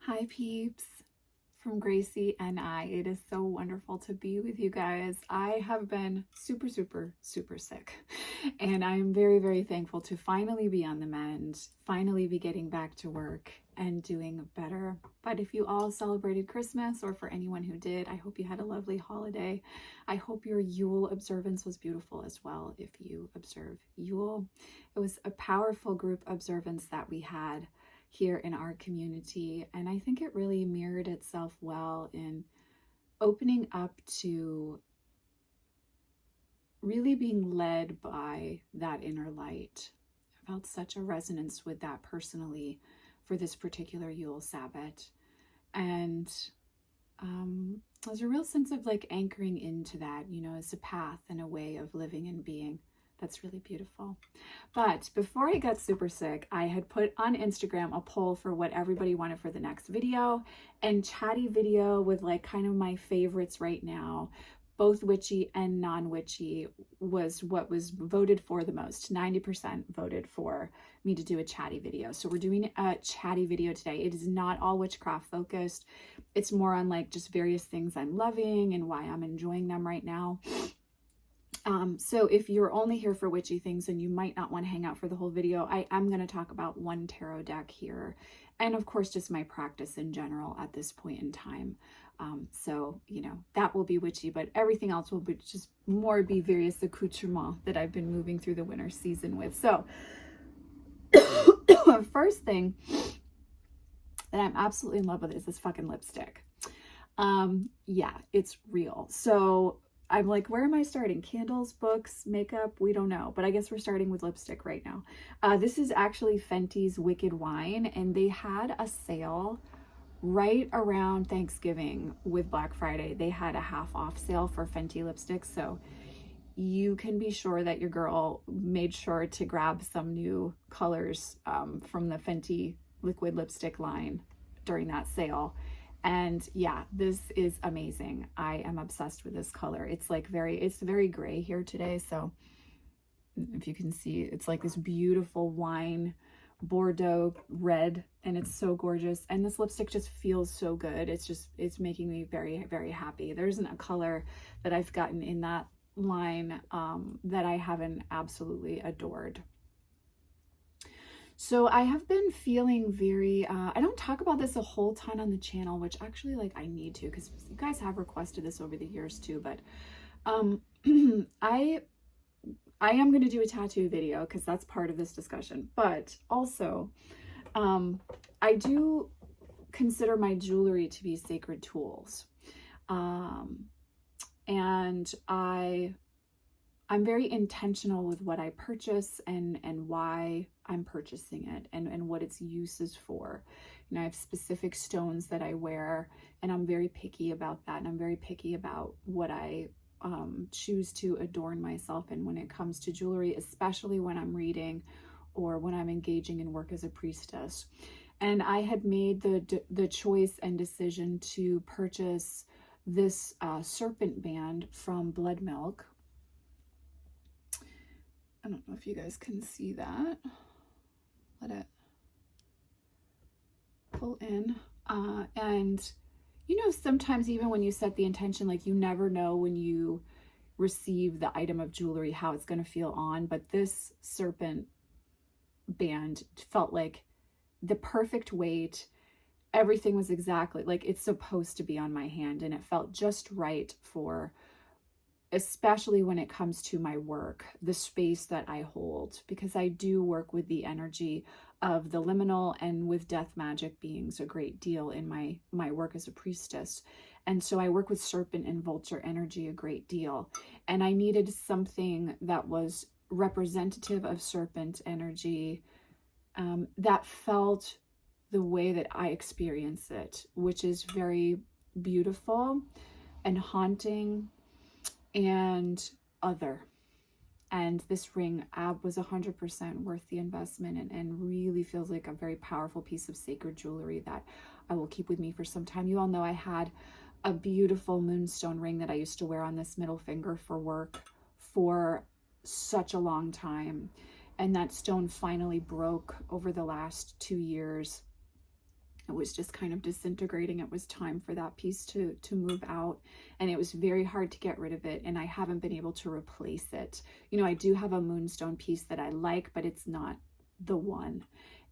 Hi peeps, from Gracie and I. It is so wonderful to be with you guys. I have been super sick, and I'm very thankful to finally be on the mend, finally be getting back to work and doing better. But if you all celebrated Christmas, or for anyone who did, I hope you had a lovely holiday. I hope your Yule observance was beautiful as well if you observe Yule. It was a powerful group observance that we had here in our community, and I think it really mirrored itself well in opening up to really being led by that inner light. I felt such a resonance with that personally for this particular Yule Sabbath, and there's a real sense of like anchoring into that, you know, as a path and a way of living and being. That's really beautiful. But before I got super sick, I had put on Instagram a poll for what everybody wanted for the next video, and chatty video with like kind of my favorites right now, both witchy and non-witchy, was what was voted for the most. 90% voted for me to do a chatty video. So we're doing a chatty video today. It is not all witchcraft focused. It's more on like just various things I'm loving and why I'm enjoying them right now. So if you're only here for witchy things and you might not want to hang out for the whole video, I am going to talk about one tarot deck here. And of course, just my practice in general at this point in time. So, you know, that will be witchy, but everything else will be just more be various accoutrements that I've been moving through the winter season with. So first thing that I'm absolutely in love with is this fucking lipstick. Yeah, it's real. So I'm like, where am I starting? Candles, books, makeup? We don't know. But I guess we're starting with lipstick right now. This is actually Fenty's Wicked Whine, and they had a sale right around Thanksgiving with Black Friday. They had a half off sale for Fenty lipsticks. So you can be sure that your girl made sure to grab some new colors from the Fenty liquid lipstick line during that sale. And yeah, this is amazing. I am obsessed with this color. It's like it's very gray here today. So if you can see, it's like this beautiful wine Bordeaux red, and it's so gorgeous. And this lipstick just feels so good. It's making me very happy. There isn't a color that I've gotten in that line that I haven't absolutely adored. So I have been feeling very, I don't talk about this a whole ton on the channel, which actually like I need to, because you guys have requested this over the years too, but I am going to do a tattoo video because that's part of this discussion. But also, I do consider my jewelry to be sacred tools. And I'm very intentional with what I purchase and why I'm purchasing it and what its use is for. You know, I have specific stones that I wear, and I'm very picky about that. And I'm very picky about what I choose to adorn myself in when it comes to jewelry, especially when I'm reading or when I'm engaging in work as a priestess. And I had made the choice and decision to purchase this serpent band from Blood Milk. I don't know if you guys can see that. Let it pull in. And you know, sometimes even when you set the intention, like you never know when you receive the item of jewelry how it's going to feel on. But this serpent band felt like the perfect weight. Everything was exactly like it's supposed to be on my hand, and it felt just right for, especially when it comes to my work, the space that I hold, because I do work with the energy of the liminal and with death magic beings a great deal in my work as a priestess. And so I work with serpent and vulture energy a great deal. And I needed something that was representative of serpent energy, that felt the way that I experience it, which is very beautiful and haunting and other. And this ring was 100% worth the investment, and really feels like a very powerful piece of sacred jewelry that I will keep with me for some time. You all know I had a beautiful moonstone ring that I used to wear on this middle finger for work for such a long time, and that stone finally broke over the last 2 years. It was just kind of disintegrating. It was time for that piece to move out, and it was very hard to get rid of it, and I haven't been able to replace it. You know, I do have a moonstone piece that I like, but it's not the one,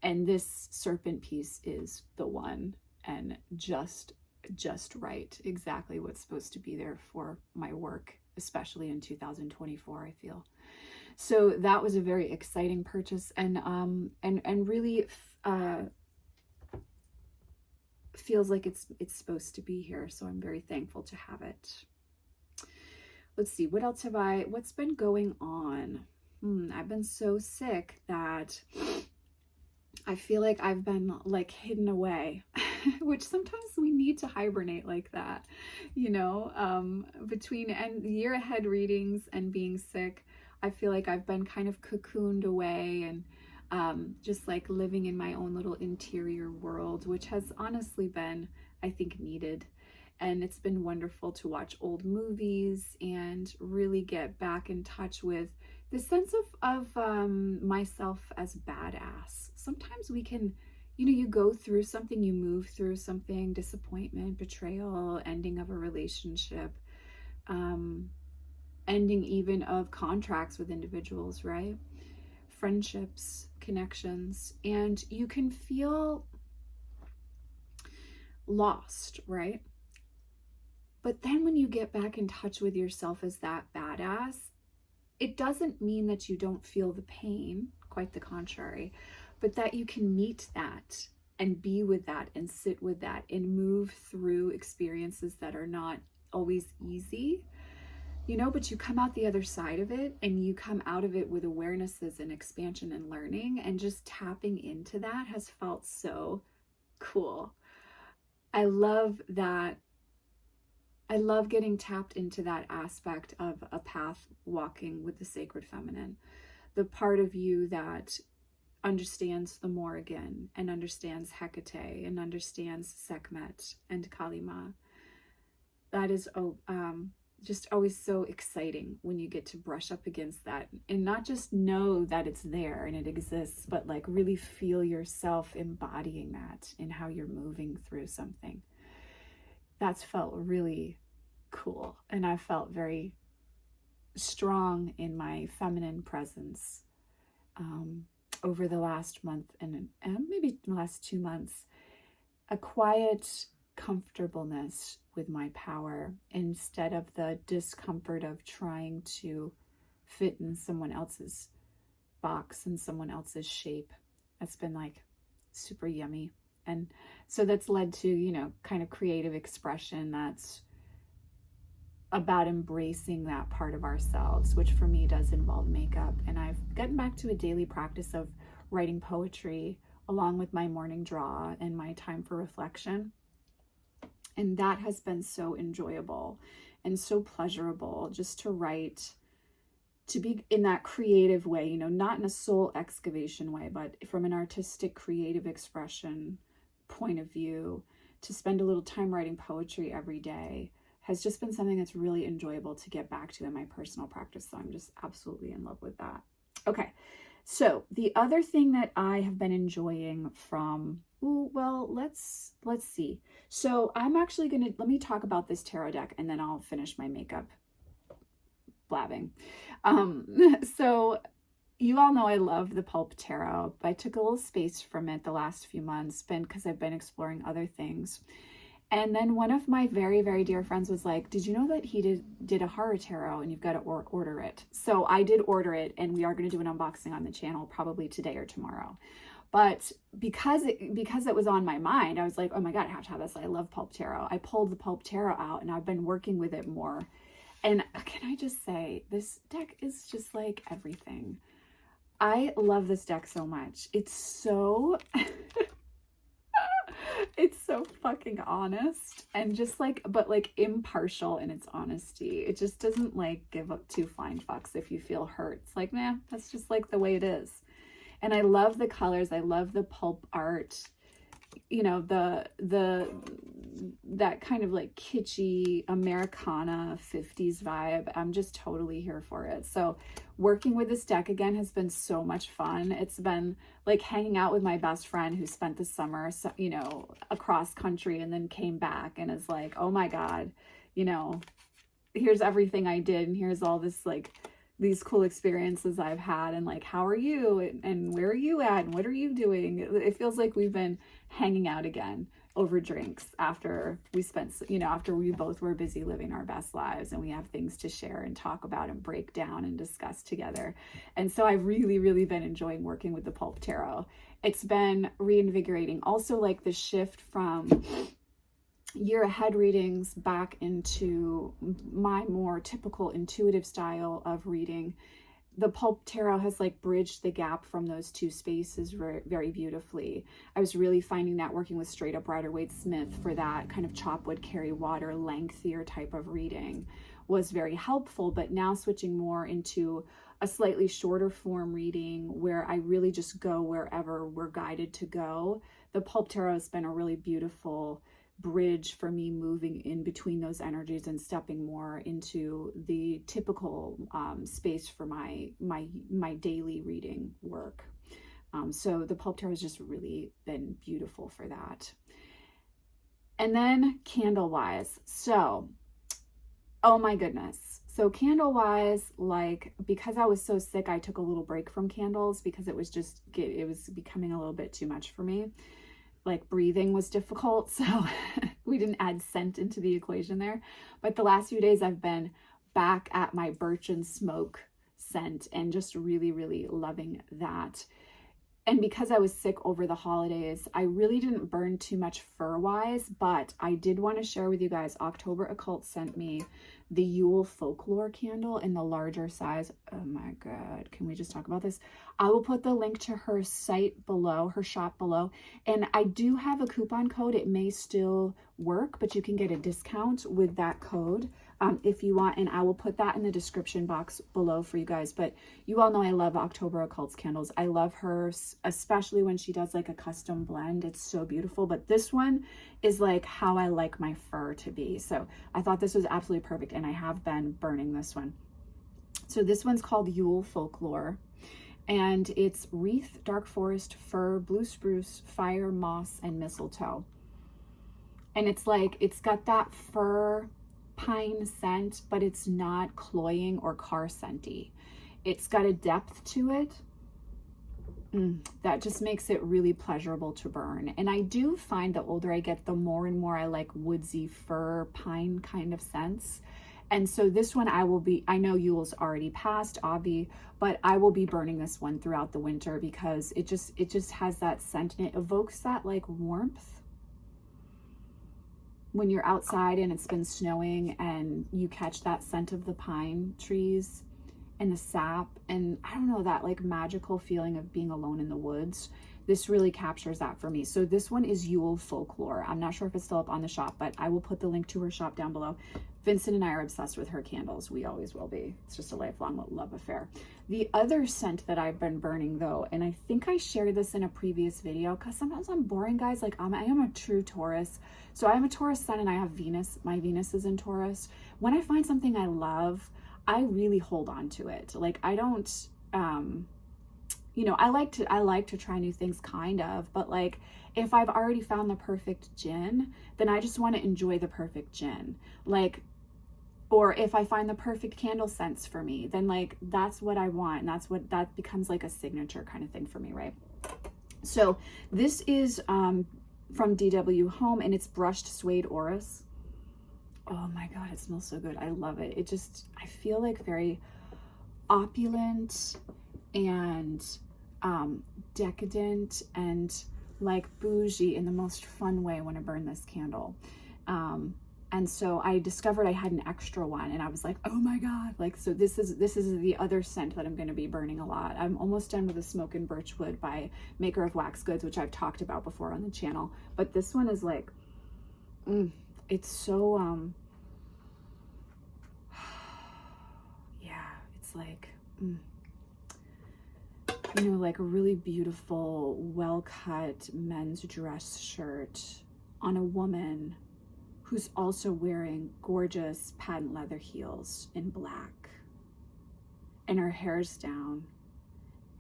and this serpent piece is the one, and just right, exactly what's supposed to be there for my work, especially in 2024, I feel. So that was a very exciting purchase, and really feels like it's supposed to be here, so I'm very thankful to have it. Let's see, what else what's been going on? I've been so sick that I feel like I've been like hidden away, which sometimes we need to hibernate like that, you know, between the year ahead readings and being sick. I feel like I've been kind of cocooned away and just like living in my own little interior world, which has honestly been, I think, needed. And it's been wonderful to watch old movies and really get back in touch with the sense of myself as badass. Sometimes we can, you know, you go through something, you move through something, disappointment, betrayal, ending of a relationship, ending even of contracts with individuals, right? Friendships, connections, and you can feel lost, right? But then when you get back in touch with yourself as that badass, it doesn't mean that you don't feel the pain, quite the contrary, but that you can meet that and be with that and sit with that and move through experiences that are not always easy, you know, but you come out the other side of it, and you come out of it with awarenesses and expansion and learning, and just tapping into that has felt so cool. I love that. I love getting tapped into that aspect of a path walking with the sacred feminine, the part of you that understands the Morrigan and understands Hecate and understands Sekhmet and Kalima. That is just always so exciting when you get to brush up against that and not just know that it's there and it exists, but like really feel yourself embodying that in how you're moving through something. That's felt really cool, and I felt very strong in my feminine presence over the last month and maybe the last 2 months. A quiet comfortableness with my power instead of the discomfort of trying to fit in someone else's box and someone else's shape. That's been like super yummy. And so that's led to, you know, kind of creative expression that's about embracing that part of ourselves, which for me does involve makeup. And I've gotten back to a daily practice of writing poetry along with my morning draw and my time for reflection. And that has been so enjoyable and so pleasurable, just to write, to be in that creative way, you know, not in a soul excavation way, but from an artistic creative expression point of view. To spend a little time writing poetry every day has just been something that's really enjoyable to get back to in my personal practice. So I'm just absolutely in love with that. Okay, so the other thing that I have been enjoying from, well, let's see. So I'm actually gonna, let me talk about this tarot deck and then I'll finish my makeup blabbing. So you all know I love the Pulp tarot, but I took a little space from it the last few months, because I've been exploring other things. And then one of my very, very dear friends was like, did you know that he did a horror tarot and you've got to order it? So I did order it, and we are going to do an unboxing on the channel probably today or tomorrow. But because it was on my mind, I was like, oh my God, I have to have this. I love Pulp tarot. I pulled the Pulp tarot out and I've been working with it more. And can I just say, this deck is just like everything. I love this deck so much. It's so... it's so fucking honest and just like, but like impartial in its honesty. It just doesn't like give up two flying fucks if you feel hurt. It's like, nah, that's just like the way it is. And I love the colors. I love the Pulp art, you know, that kind of like kitschy Americana 50s vibe. I'm just totally here for it. So working with this deck again has been so much fun. It's been like hanging out with my best friend who spent the summer, you know, across country and then came back and is like, oh my God, you know, here's everything I did and here's all this like these cool experiences I've had, and like, how are you and where are you at and what are you doing? It feels like we've been hanging out again over drinks after we spent, you know, after we both were busy living our best lives, and we have things to share and talk about and break down and discuss together. And so I've really been enjoying working with the Pulp Tarot. It's been reinvigorating. Also, like the shift from year ahead readings back into my more typical intuitive style of reading. The Pulp Tarot has like bridged the gap from those two spaces very beautifully. I was really finding that working with straight up Rider-Waite-Smith for that kind of chop wood, carry water, lengthier type of reading was very helpful, but now switching more into a slightly shorter form reading where I really just go wherever we're guided to go. The Pulp Tarot has been a really beautiful bridge for me, moving in between those energies and stepping more into the typical space for my daily reading work. So the Pulp Tarot has just really been beautiful for that. And then candle wise, so oh my goodness. So candle wise, like, because I was so sick, I took a little break from candles because it was becoming a little bit too much for me. Like breathing was difficult, so we didn't add scent into the equation there. But the last few days I've been back at my birch and smoke scent and just really loving that. And because I was sick over the holidays, I really didn't burn too much fur wise, but I did want to share with you guys, October Occult sent me the Yule Folklore candle in the larger size. Oh my God, can we just talk about this? I will put the link to her site below, her shop below. And I do have a coupon code. It may still work, but you can get a discount with that code if you want. And I will put that in the description box below for you guys. But you all know I love October Occult's candles. I love her, especially when she does like a custom blend. It's so beautiful. But this one is like how I like my fur to be. So I thought this was absolutely perfect. And I have been burning this one. So this one's called Yule Folklore. And it's wreath, dark forest, fir, blue spruce, fire, moss, and mistletoe. And it's like, it's got that fir pine scent, but it's not cloying or car scenty. It's got a depth to it that just makes it really pleasurable to burn. And I do find the older I get, the more and more I like woodsy fir pine kind of scents. And so this one I know Yule's already passed, Avi, but I will be burning this one throughout the winter because it just has that scent and it evokes that like warmth when you're outside and it's been snowing and you catch that scent of the pine trees and the sap, and I don't know, that like magical feeling of being alone in the woods. This really captures that for me. So this one is Yule Folklore. I'm not sure if it's still up on the shop, but I will put the link to her shop down below. Vincent and I are obsessed with her candles. We always will be. It's just a lifelong love affair. The other scent that I've been burning though, and I think I shared this in a previous video because sometimes I'm boring, guys. Like I am a true Taurus. So I am a Taurus sun and I have Venus. My Venus is in Taurus. When I find something I love, I really hold on to it. Like I don't, you know, I like to try new things kind of, but like if I've already found the perfect gin, then I just want to enjoy the perfect gin. Like, or if I find the perfect candle scents for me, then like that's what I want. And that becomes like a signature kind of thing for me, right? So this is from DW Home and it's brushed suede orris. Oh my God, it smells so good. I love it. I feel like very opulent and decadent and like bougie in the most fun way when I burn this candle. And so I discovered I had an extra one and I was like, oh my God. Like, so this is the other scent that I'm going to be burning a lot. I'm almost done with the Smoke and Birchwood by Maker of Wax Goods, which I've talked about before on the channel. But this one is like, it's so, yeah, it's like, you know, like a really beautiful, well-cut men's dress shirt on a woman who's also wearing gorgeous patent leather heels in black. and her hair's down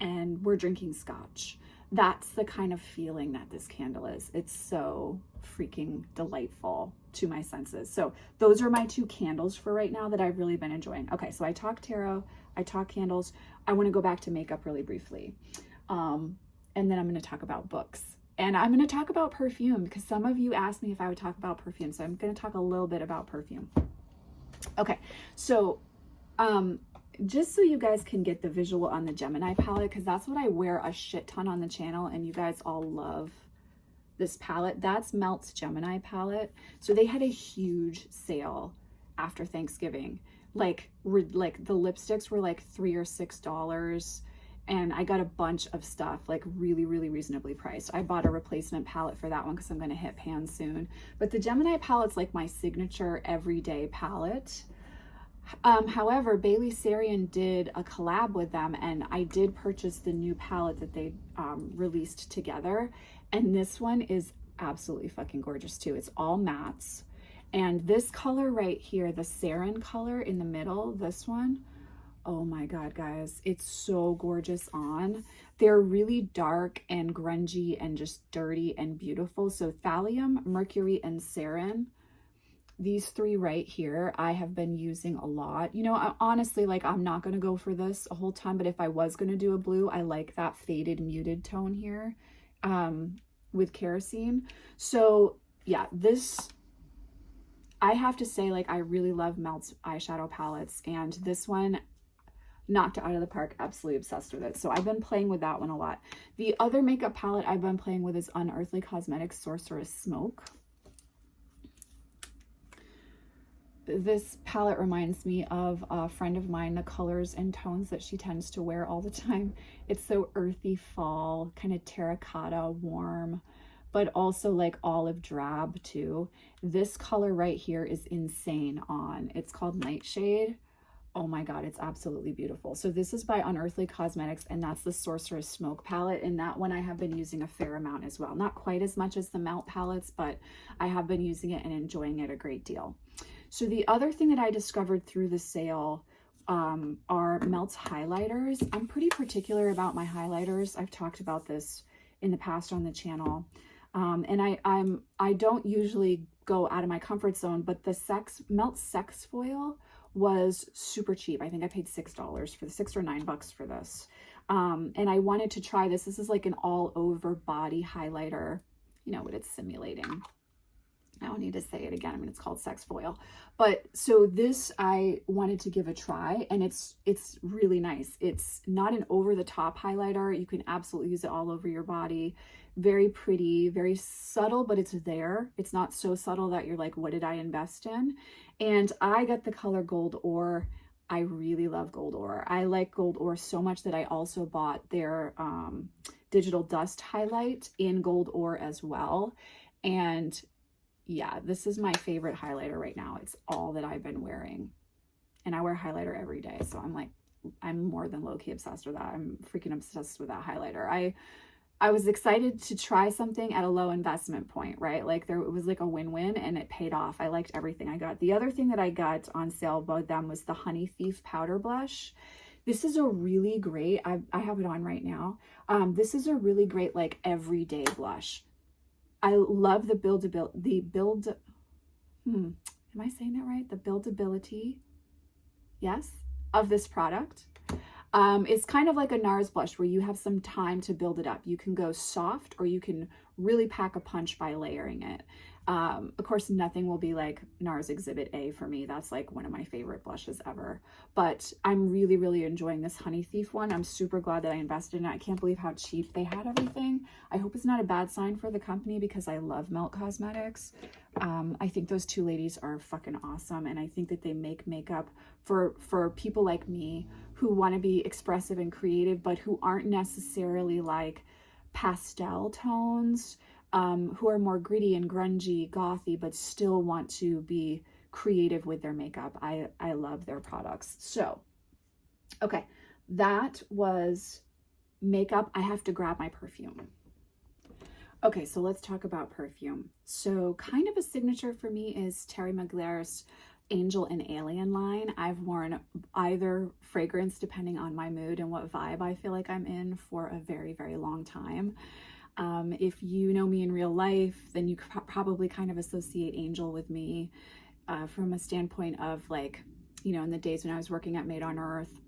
and we're drinking scotch. That's the kind of feeling that this candle is. It's so freaking delightful to my senses. So those are my two candles for right now that I've really been enjoying. Okay, so I talked tarot, I talked candles. I want to go back to makeup really briefly. And then I'm going to talk about books. And I'm going to talk about perfume because some of you asked me if I would talk about perfume. So I'm going to talk a little bit about perfume. Okay, so just so you guys can get the visual on the Gemini palette, because that's what I wear a shit ton on the channel, and you guys all love this palette. That's Melt's Gemini palette. So they had a huge sale after Thanksgiving. Like the lipsticks were like $3 or $6, and I got a bunch of stuff like really, really reasonably priced. I bought a replacement palette for that one because I'm going to hit pan soon. But the Gemini palette's like my signature everyday palette. However, Bailey Sarian did a collab with them, and I did purchase the new palette that they released together. And this one is absolutely fucking gorgeous too. It's all mattes. And this color right here, the sarin color in the middle, this one, oh my God, guys, it's so gorgeous on. They're really dark and grungy and just dirty and beautiful. So thallium, mercury, and sarin. These three right here, I have been using a lot. You know, honestly, like I'm not going to go for this a whole time, but if I was going to do a blue, I like that faded muted tone here with kerosene. So yeah, this, I have to say, like, I really love Melt's eyeshadow palettes, and this one knocked it out of the park. Absolutely obsessed with it. So I've been playing with that one a lot. The other makeup palette I've been playing with is Unearthly Cosmetics Sorcerous Smoke. This palette reminds me of a friend of mine, the colors and tones that she tends to wear all the time. It's so earthy fall, kind of terracotta, warm, but also like olive drab too. This color right here is insane on. It's called Nightshade. Oh my God, it's absolutely beautiful. So this is by Unearthly Cosmetics, and that's the Sorcerous Smoke palette. And that one I have been using a fair amount as well. Not quite as much as the Melt palettes, but I have been using it and enjoying it a great deal. So the other thing that I discovered through the sale are Melt's highlighters. I'm pretty particular about my highlighters. I've talked about this in the past on the channel. And I don't usually go out of my comfort zone, but the Melt Sex Foil was super cheap. I think I paid $6 for the $6 or $9 for this. And I wanted to try this. This is like an all over body highlighter. You know what it's simulating. I don't need to say it again. I mean, it's called Sex Foil. But so this I wanted to give a try, and it's really nice. It's not an over the top highlighter. You can absolutely use it all over your body. Very pretty, very subtle, but it's there. It's not so subtle that you're like, what did I invest in? And I got the color Gold Ore. I really love Gold Ore. I like Gold Ore so much that I also bought their Digital Dust highlight in Gold Ore as well. And yeah, this is my favorite highlighter right now. It's all that I've been wearing. And I wear highlighter every day. So I'm more than low-key obsessed with that. I'm freaking obsessed with that highlighter. I was excited to try something at a low investment point, right? Like it was like a win-win, and it paid off. I liked everything I got. The other thing that I got on sale about them was the Honey Thief Powder Blush. This is a really great, I have it on right now. This is a really great like everyday blush. I love the am I saying that right? The buildability, yes, of this product. It's kind of like a NARS blush where you have some time to build it up. You can go soft, or you can really pack a punch by layering it. Of course, nothing will be like NARS Exhibit A for me. That's like one of my favorite blushes ever. But I'm really, really enjoying this Honey Thief one. I'm super glad that I invested in it. I can't believe how cheap they had everything. I hope it's not a bad sign for the company because I love Melt Cosmetics. I think those two ladies are fucking awesome. And I think that they make makeup for people like me who want to be expressive and creative, but who aren't necessarily like pastel tones. Who are more gritty and grungy, gothy, but still want to be creative with their makeup. I love their products. So, okay, that was makeup. I have to grab my perfume. Okay, so let's talk about perfume. So kind of a signature for me is Thierry Mugler's Angel and Alien line. I've worn either fragrance depending on my mood and what vibe I feel like I'm in for a very, very long time. If you know me in real life, then you probably kind of associate Angel with me from a standpoint of like, you know, in the days when I was working at Made on Earth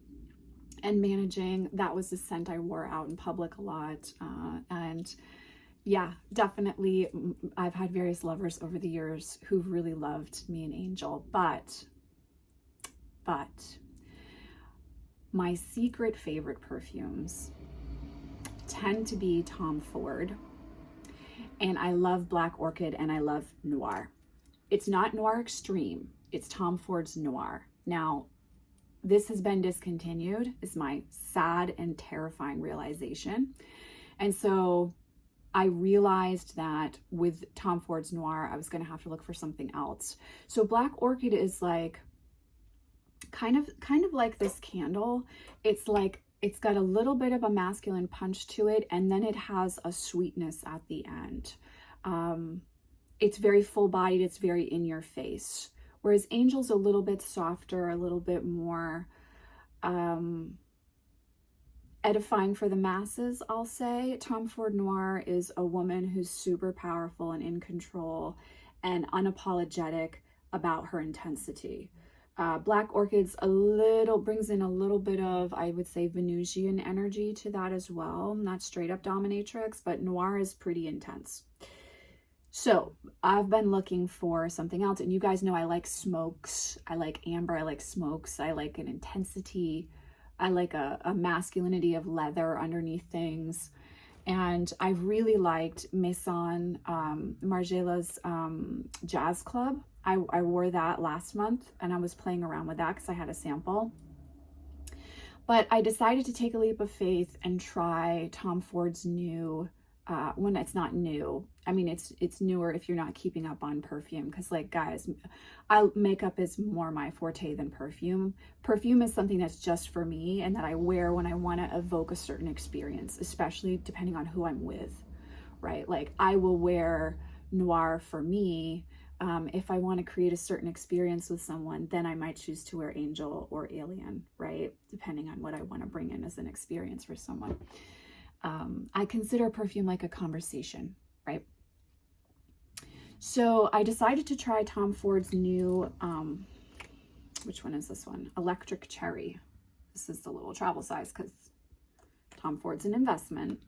and managing, that was the scent I wore out in public a lot. And yeah, definitely I've had various lovers over the years who've really loved me and Angel, but my secret favorite perfumes tend to be Tom Ford, and I love Black Orchid and I love Noir. It's not Noir Extreme, it's Tom Ford's Noir. Now, this has been discontinued, is my sad and terrifying realization. And so I realized that with Tom Ford's Noir, I was going to have to look for something else. So Black Orchid is like kind of like this candle. It's like, it's got a little bit of a masculine punch to it, and then it has a sweetness at the end. It's very full-bodied, it's very in your face. Whereas Angel's a little bit softer, a little bit more edifying for the masses, I'll say. Tom Ford Noir is a woman who's super powerful and in control and unapologetic about her intensity. Black Orchid's brings in a little bit of, I would say, Venusian energy to that as well. Not straight up dominatrix, but Noir is pretty intense. So I've been looking for something else, and you guys know I like smokes. I like amber, I like smokes. I like an intensity. I like a masculinity of leather underneath things. And I really liked Maison, Margiela's Jazz Club. I wore that last month, and I was playing around with that because I had a sample. But I decided to take a leap of faith and try Tom Ford's new, when it's not new. I mean, it's newer if you're not keeping up on perfume, because like, guys, makeup is more my forte than perfume. Perfume is something that's just for me and that I wear when I want to evoke a certain experience, especially depending on who I'm with, right? Like, I will wear Noir for me. If I want to create a certain experience with someone, then I might choose to wear Angel or Alien, right? Depending on what I want to bring in as an experience for someone. I consider perfume like a conversation, right? So I decided to try Tom Ford's new, which one is this one? Electric Cherry. This is the little travel size because Tom Ford's an investment.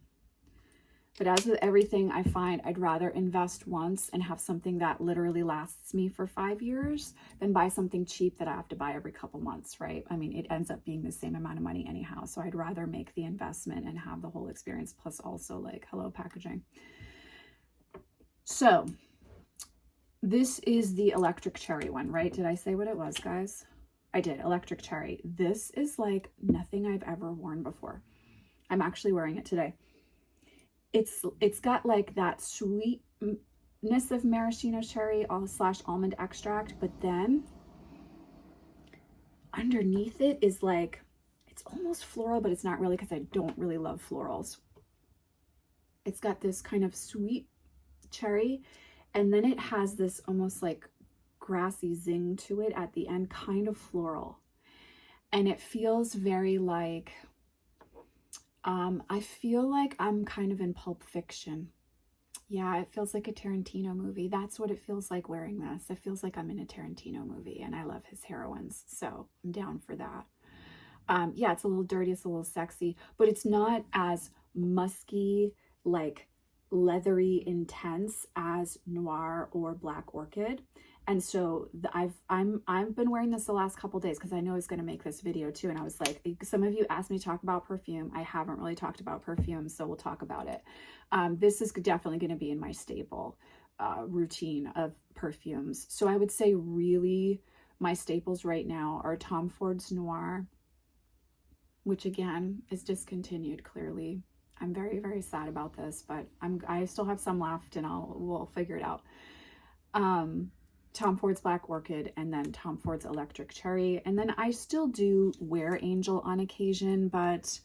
But as with everything, I find I'd rather invest once and have something that literally lasts me for 5 years than buy something cheap that I have to buy every couple months, right? I mean, it ends up being the same amount of money anyhow. So I'd rather make the investment and have the whole experience, plus also like, hello, packaging. So this is the Electric Cherry one, right? Did I say what it was, guys? I did. Electric Cherry. This is like nothing I've ever worn before. I'm actually wearing it today. It's got like that sweetness of maraschino cherry / almond extract, but then underneath it is like, it's almost floral, but it's not really, because I don't really love florals. It's got this kind of sweet cherry, and then it has this almost like grassy zing to it at the end, kind of floral. And it feels very like, I feel like I'm kind of in Pulp Fiction. Yeah, it feels like a Tarantino movie. That's what it feels like wearing this. It feels like I'm in a Tarantino movie, and I love his heroines, so I'm down for that. Yeah, it's a little dirty, it's a little sexy, but it's not as musky, like leathery intense as Noir or Black Orchid. And so I've been wearing this the last couple days because I know I was going to make this video too, and I was like, some of you asked me to talk about perfume. I haven't really talked about perfume, so we'll talk about it. This is definitely going to be in my staple routine of perfumes. So I would say really my staples right now are Tom Ford's Noir, which again is discontinued clearly. I'm very, very sad about this, but I still have some left, and we'll figure it out. Tom Ford's Black Orchid, and then Tom Ford's Electric Cherry. And then I still do wear Angel on occasion, but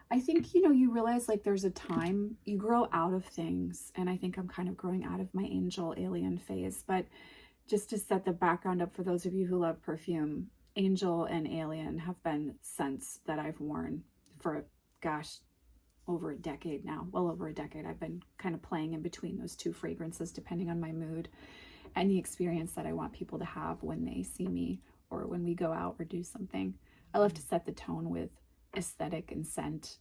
I think, you know, you realize like there's a time you grow out of things, and I think I'm kind of growing out of my Angel Alien phase. But just to set the background up for those of you who love Perfume, Angel and Alien have been scents that I've worn for, gosh, over a decade now. Well over a decade. I've been kind of playing in between those two fragrances depending on my mood and the experience that I want people to have when they see me or when we go out or do something. I love to set the tone with aesthetic and scent.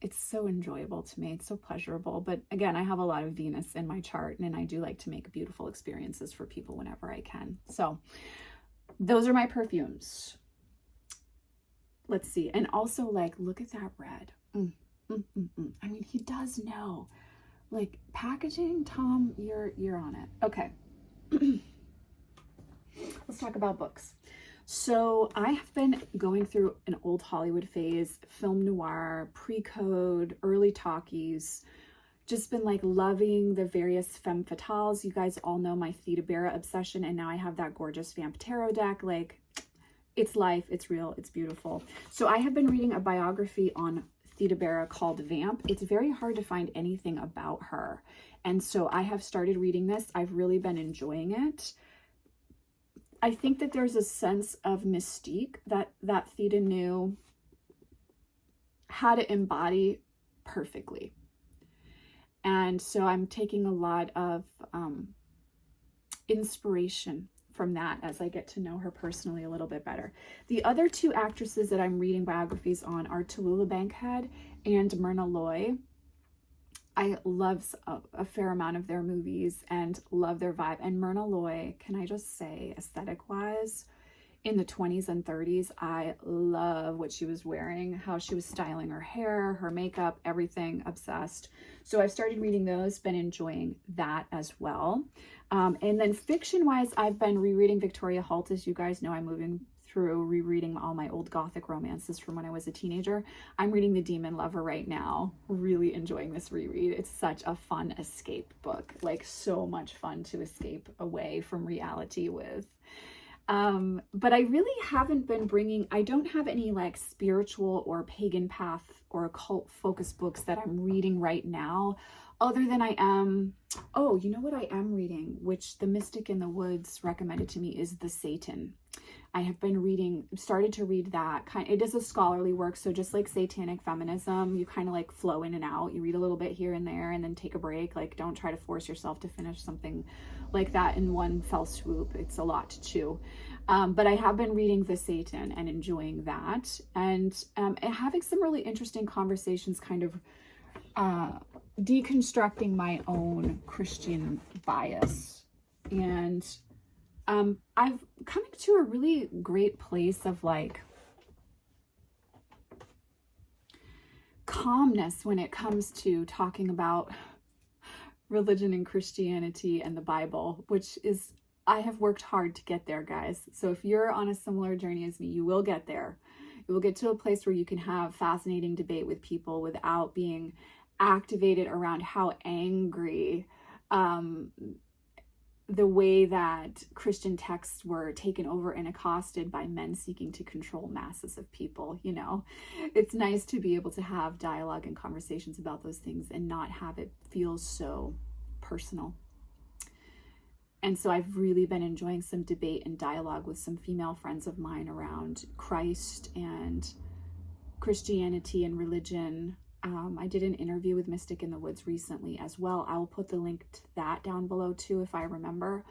It's so enjoyable to me. It's so pleasurable. But again, I have a lot of Venus in my chart, and I do like to make beautiful experiences for people whenever I can. So those are my perfumes. Let's see. And also, like, look at that red. I mean, he does know. Like, packaging, Tom, you're on it. Okay. Let's talk about books. So I have been going through an old Hollywood phase, film noir, pre-code, early talkies, just been like loving the various femme fatales. You guys all know my Theda Bara obsession, and now I have that gorgeous Vamp tarot deck. Like, it's life, it's real, it's beautiful. So I have been reading a biography on Theda Bara called Vamp. It's very hard to find anything about her. And so I have started reading this. I've really been enjoying it. I think that there's a sense of mystique that Theda knew how to embody perfectly. And so I'm taking a lot of inspiration from that as I get to know her personally a little bit better. The other two actresses that I'm reading biographies on are Tallulah Bankhead and Myrna Loy. I love a fair amount of their movies and love their vibe. And Myrna Loy, can I just say, aesthetic-wise, in the 20s and 30s, I love what she was wearing, how she was styling her hair, her makeup, everything, obsessed. So I've started reading those, been enjoying that as well. And then fiction-wise, I've been rereading Victoria Holt. As you guys know, I'm moving through rereading all my old gothic romances from when I was a teenager. I'm reading The Demon Lover right now. Really enjoying this reread. It's such a fun escape book. Like, so much fun to escape away from reality with. But I really haven't been bringing, I don't have any like spiritual or pagan path or occult focused books that I'm reading right now, other than I am, oh, you know what I am reading, which the Mystic in the Woods recommended to me, is The Satan. I have been reading, started to read that. It is a scholarly work, so just like Satanic Feminism, you kind of like flow in and out. You read a little bit here and there and then take a break. Like, don't try to force yourself to finish something like that in one fell swoop. It's a lot to chew. But I have been reading The Satan and enjoying that, and having some really interesting conversations, kind of deconstructing my own Christian bias. And I've come to a really great place of like calmness when it comes to talking about religion and Christianity and the Bible, which is, I have worked hard to get there, guys. So if you're on a similar journey as me, you will get there. You will get to a place where you can have fascinating debate with people without being activated around how angry the way that Christian texts were taken over and accosted by men seeking to control masses of people. You know, it's nice to be able to have dialogue and conversations about those things and not have it feel so personal. And so I've really been enjoying some debate and dialogue with some female friends of mine around Christ and Christianity and religion. I did an interview with Mystic in the Woods recently as well. I will put the link to that down below too, if I remember.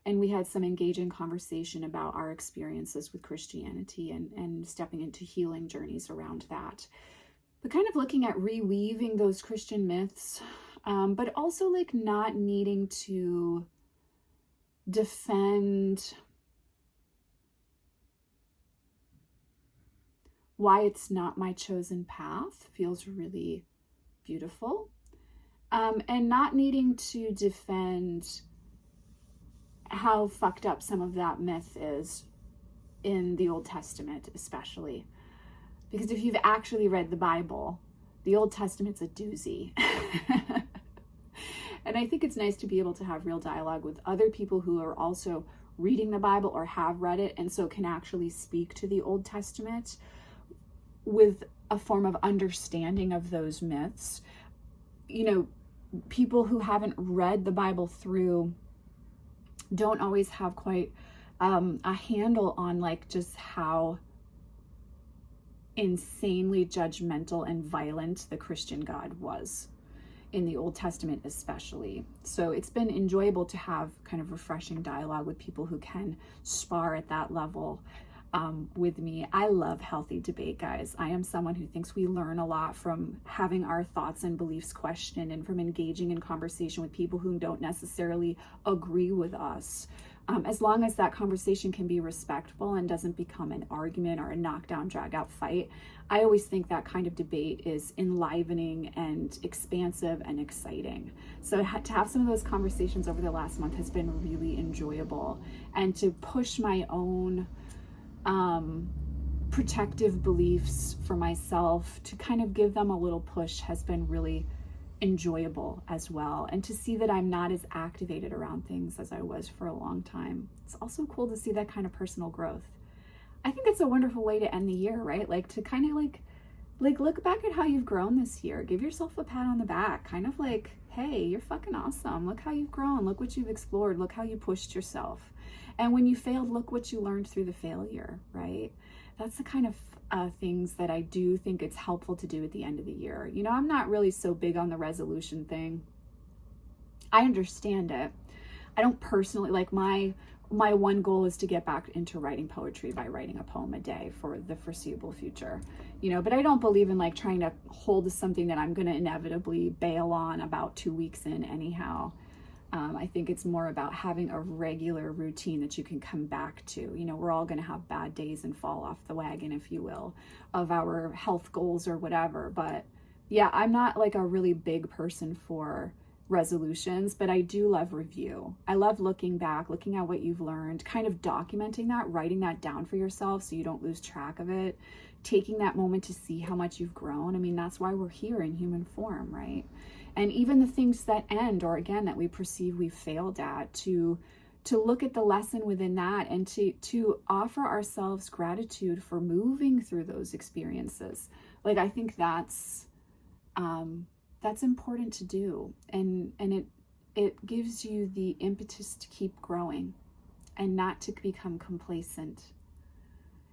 And we had some engaging conversation about our experiences with Christianity and stepping into healing journeys around that. But kind of looking at reweaving those Christian myths, but also like not needing to defend why it's not my chosen path. Feels really beautiful. And not needing to defend how fucked up some of that myth is in the Old Testament, especially. Because if you've actually read the Bible, the Old Testament's a doozy. And I think it's nice to be able to have real dialogue with other people who are also reading the Bible or have read it, and so can actually speak to the Old Testament with a form of understanding of those myths. You know, people who haven't read the Bible through don't always have quite a handle on like just how insanely judgmental and violent the Christian God was in the Old Testament especially. So it's been enjoyable to have kind of refreshing dialogue with people who can spar at that level with me. I love healthy debate, guys. I am someone who thinks we learn a lot from having our thoughts and beliefs questioned and from engaging in conversation with people who don't necessarily agree with us. As long as that conversation can be respectful and doesn't become an argument or a knockdown, drag out fight, I always think that kind of debate is enlivening and expansive and exciting. So to have some of those conversations over the last month has been really enjoyable, and to push my own protective beliefs for myself, to kind of give them a little push, has been really enjoyable as well. And to see that I'm not as activated around things as I was for a long time. It's also cool to see that kind of personal growth. I think it's a wonderful way to end the year, right? Like to kind of like look back at how you've grown this year. Give yourself a pat on the back. Kind of like, hey, you're fucking awesome. Look how you've grown. Look what you've explored. Look how you pushed yourself. And when you failed, look what you learned through the failure, right? That's the kind of things that I do think it's helpful to do at the end of the year. You know, I'm not really so big on the resolution thing. I understand it. I don't personally, like my one goal is to get back into writing poetry by writing a poem a day for the foreseeable future, you know, but I don't believe in like trying to hold to something that I'm going to inevitably bail on about 2 weeks in anyhow. I think it's more about having a regular routine that you can come back to. You know, we're all going to have bad days and fall off the wagon, if you will, of our health goals or whatever. But yeah, I'm not like a really big person for resolutions, but I do love review. I love looking back, looking at what you've learned, kind of documenting that, writing that down for yourself so you don't lose track of it, taking that moment to see how much you've grown. I mean, that's why we're here in human form, right? And even the things that end, or again, that we perceive we've failed at, to look at the lesson within that, and to offer ourselves gratitude for moving through those experiences. Like, I think that's important to do. And it gives you the impetus to keep growing and not to become complacent,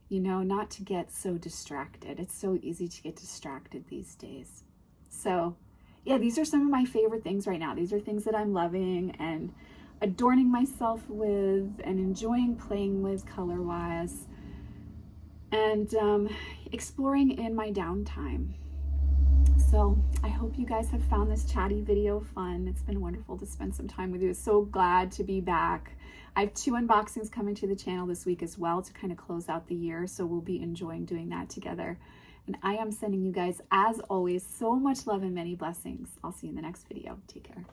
you know, not to get so distracted. It's so easy to get distracted these days. So yeah, these are some of my favorite things right now. These are things that I'm loving and adorning myself with and enjoying playing with color-wise, and exploring in my downtime. So I hope you guys have found this chatty video fun. It's been wonderful to spend some time with you. So glad to be back. I have 2 unboxings coming to the channel this week as well to kind of close out the year. So we'll be enjoying doing that together. And I am sending you guys, as always, so much love and many blessings. I'll see you in the next video. Take care.